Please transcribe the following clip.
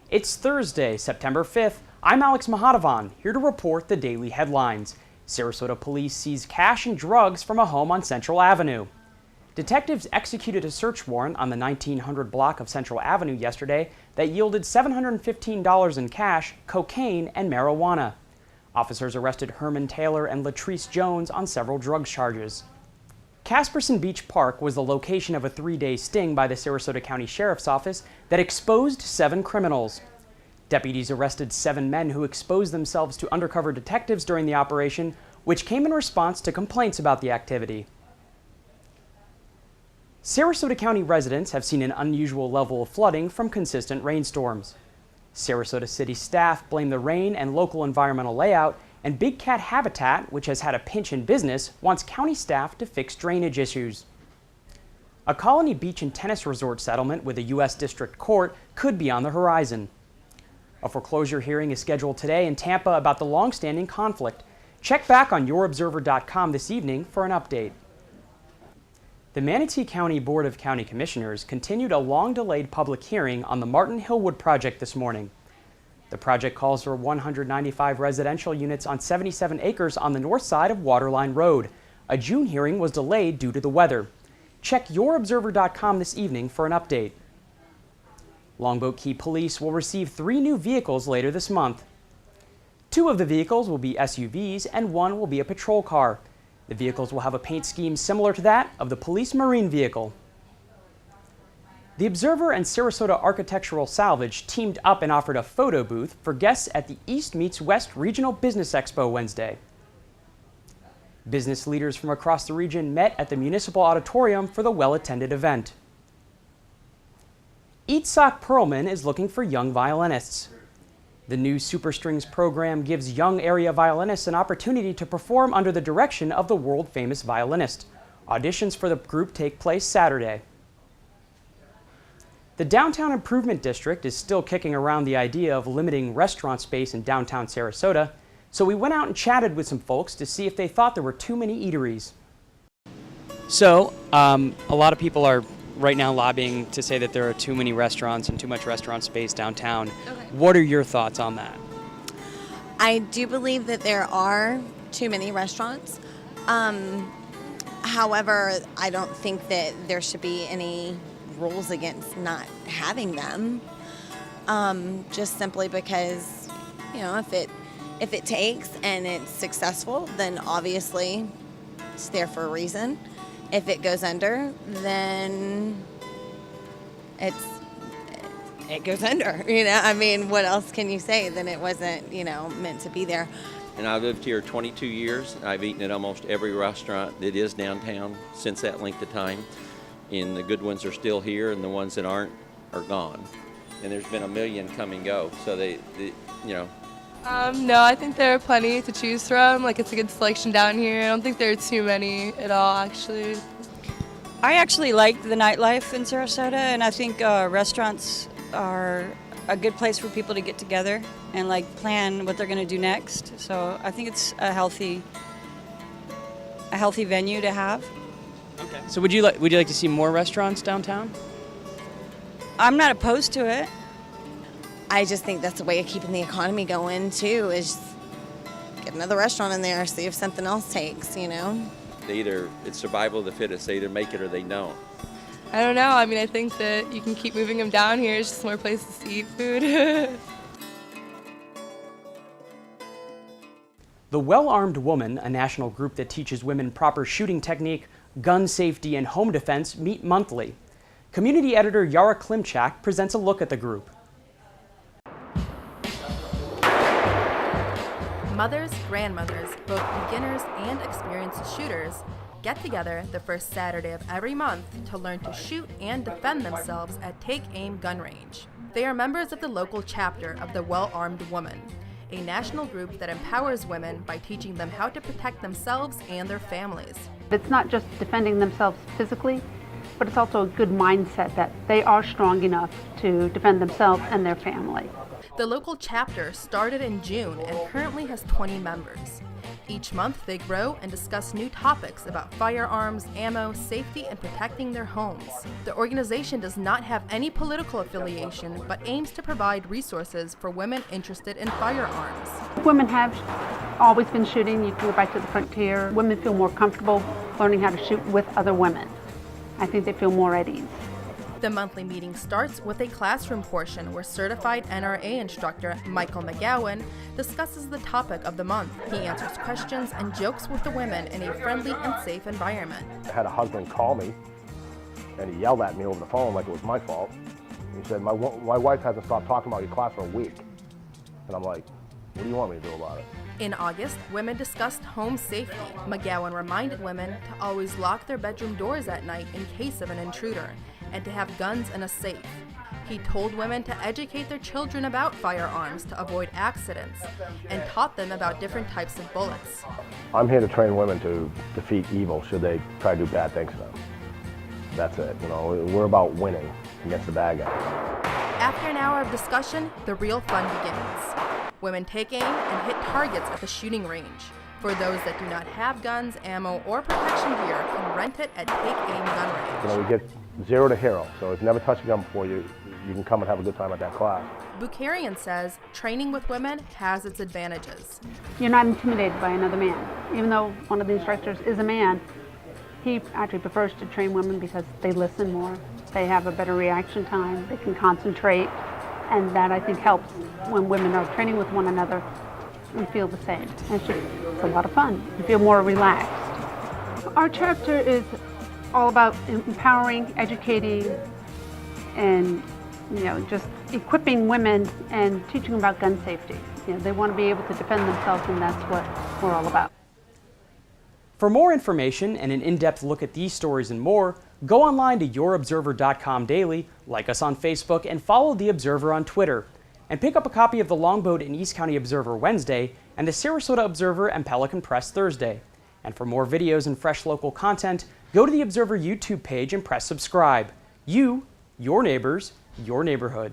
It's Thursday, September 5th. I'm Alex Mahadavan, here to report the daily headlines. Sarasota police seized cash and drugs from a home on Central Avenue. Detectives executed a search warrant on the 1900 block of Central Avenue yesterday that yielded $715 in cash, cocaine, and marijuana. Officers arrested Herman Taylor and Latrice Jones on several drugs charges. Casperson Beach Park was the location of a 3-day sting by the Sarasota County Sheriff's Office that exposed 7 criminals. Deputies arrested 7 men who exposed themselves to undercover detectives during the operation, which came in response to complaints about the activity. Sarasota County residents have seen an unusual level of flooding from consistent rainstorms. Sarasota City staff blame the rain and local environmental layout, and Big Cat Habitat, which has had a pinch in business, wants county staff to fix drainage issues. A Colony Beach and tennis resort settlement with a U.S. District Court could be on the horizon. A foreclosure hearing is scheduled today in Tampa about the long-standing conflict. Check back on yourobserver.com this evening for an update. The Manatee County Board of County Commissioners continued a long-delayed public hearing on the Martin Hillwood project this morning. The project calls for 195 residential units on 77 acres on the north side of Waterline Road. A June hearing was delayed due to the weather. Check yourobserver.com this evening for an update. Longboat Key Police will receive 3 new vehicles later this month. 2 of the vehicles will be SUVs and 1 will be a patrol car. The vehicles will have a paint scheme similar to that of the police marine vehicle. The Observer and Sarasota Architectural Salvage teamed up and offered a photo booth for guests at the East Meets West Regional Business Expo Wednesday. Business leaders from across the region met at the Municipal Auditorium for the well-attended event. Eatsock Perlman is looking for young violinists. The new Super Strings program gives young area violinists an opportunity to perform under the direction of the world-famous violinist. Auditions for the group take place Saturday. The Downtown Improvement District is still kicking around the idea of limiting restaurant space in downtown Sarasota, so we went out and chatted with some folks to see if they thought there were too many eateries. So, a lot of people are right now lobbying to say that there are too many restaurants and too much restaurant space downtown. Okay. What are your thoughts on that? I do believe that there are too many restaurants. However, I don't think that there should be any rules against not having them. Just simply because, if it takes and it's successful, then obviously it's there for a reason. If it goes under, then it goes under. What else can you say than it wasn't, meant to be there? And I've lived here 22 years. I've eaten at almost every restaurant that is downtown since that length of time. And the good ones are still here, and the ones that aren't are gone. And there's been a million come and go. So No, I think there are plenty to choose from. It's a good selection down here. I don't think there are too many at all, actually. I actually like the nightlife in Sarasota, and I think restaurants are a good place for people to get together and plan what they're going to do next. So I think it's a healthy venue to have. Okay. So would you like to see more restaurants downtown? I'm not opposed to it. I just think that's a way of keeping the economy going, too, is get another restaurant in there, see if something else takes, It's survival of the fittest. They either make it or they don't. I don't know. I think that you can keep moving them down here. It's just more places to eat food. The Well-Armed Woman, a national group that teaches women proper shooting technique, gun safety, and home defense, meet monthly. Community editor Yara Klimchak presents a look at the group. Mothers, grandmothers, both beginners and experienced shooters, get together the first Saturday of every month to learn to shoot and defend themselves at Take Aim Gun Range. They are members of the local chapter of the Well-Armed Woman, a national group that empowers women by teaching them how to protect themselves and their families. It's not just defending themselves physically, but it's also a good mindset that they are strong enough to defend themselves and their family. The local chapter started in June and currently has 20 members. Each month, they grow and discuss new topics about firearms, ammo, safety, and protecting their homes. The organization does not have any political affiliation, but aims to provide resources for women interested in firearms. Women have always been shooting. You can go back to the frontier. Women feel more comfortable learning how to shoot with other women. I think they feel more at ease. The monthly meeting starts with a classroom portion where certified NRA instructor Michael McGowan discusses the topic of the month. He answers questions and jokes with the women in a friendly and safe environment. I had a husband call me, and he yelled at me over the phone like it was my fault. He said, my wife hasn't stopped talking about your class for a week. And I'm like, what do you want me to do about it? In August, women discussed home safety. McGowan reminded women to always lock their bedroom doors at night in case of an intruder, and to have guns in a safe. He told women to educate their children about firearms to avoid accidents, and taught them about different types of bullets. I'm here to train women to defeat evil should they try to do bad things to them. That's it. You know, we're about winning against the bad guy. After an hour of discussion, the real fun begins. Women take aim and hit targets at the shooting range. For those that do not have guns, ammo, or protection gear, can rent it at Take Aim Gun Range. You know, we get 0 to hero, so if you've never touched a gun before, you can come and have a good time at that class. Bukarian says training with women has its advantages. You're not intimidated by another man. Even though one of the instructors is a man, he actually prefers to train women because they listen more, they have a better reaction time, they can concentrate, and that I think helps when women are training with one another and feel the same. And it's a lot of fun. You feel more relaxed. Our chapter is all about empowering, educating, and just equipping women and teaching them about gun safety. They want to be able to defend themselves, and that's what we're all about. For more information and an in-depth look at these stories and more, go online to yourobserver.com daily, like us on Facebook, and follow The Observer on Twitter. And pick up a copy of the Longboat and East County Observer Wednesday and the Sarasota Observer and Pelican Press Thursday. And for more videos and fresh local content, go to the Observer YouTube page and press subscribe. You, your neighbors, your neighborhood.